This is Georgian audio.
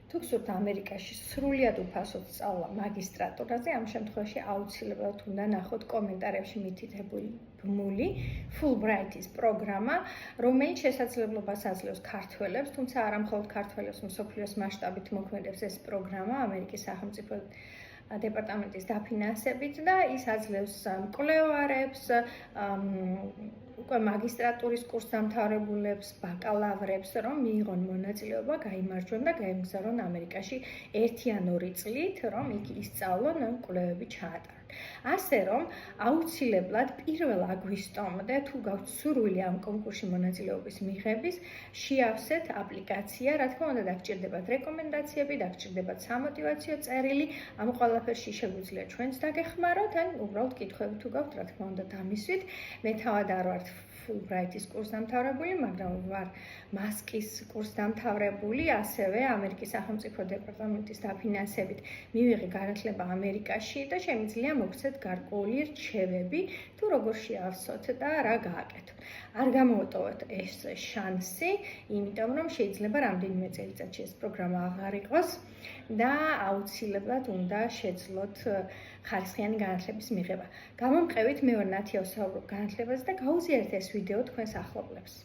თუ გსურთ ამერიკაში სრულიად უფასოდ სწავლა მაგისტრატურაზე, ამ შემთხვევაში აუცილებლად უნდა ნახოთ კომენტარებში მითითებული ბმული Fulbright-ის პროგრამა, რომელიც შესაძლებლობას აძლევს ქართველებს, თუმცა არა მხოლოდ ქართველებს, მსოფლიოს მასშტაბით მოქმედებს ეს პროგრამა ამერიკის სახელმწიფო დეპარტამენტის დაფინანსებით და ის აძლევს მკვლევარებს, უკვე მაგისტრატურის კურსს დამთავრებულებს, ბაკალავრებს, რომ მიიღონ მონაწილეობა, გაიმარჯვონ და გაემგზავრონ ამერიკაში 1 ან 2 წლით, რომ იქ ისწავლონ კვლევები ჩაატარონ. ასე რომ აუცილებლად 1 აგვისტომდე თუ გაქვთ სურვილი ამ კონკურსში მონაწილეობის მიღების, შეავსეთ აპლიკაცია, რა თქმა უნდა, დაგჭირდებათ რეკომენდაციები, დაგჭირდებათ სამოტივაციო წერილი, ამ ყველაფერში შეგვიძლია ჩვენც დაგეხმაროთ, ან უბრალოდ კითხვები თუ გაქვთ, რა თქმა უნდა, დამისვით. მე თავად არ ვარ Fulbright-ის კურსს დამთავრებული, მაგრამ ვარ მასკის კურსს დამთავრებული, ასევე ამერიკის სახელმწიფო დეპარტამენტის დაფინანსებით მივიღე განათლება ამერიკაში და შემიძლია მოგცეთ გარკვეული რჩევები, თუ როგორ შეავსოთ და რა გააკეთოთ. არ გამოვტოვოთ ეს შანსი, იმიტომ რომ შეიძლება რამდენიმე წელიწადში ეს პროგრამა აღარ იყოს და აუცილებლად უნდა შეძლოთ ხარისხიანი განათლების მიღება. გამომყევით, მე ვარ ნათია ვსაუბრობ განათლებაზე და გავუზიარეთ ეს ვიდეო თქვენს ახლობლებს.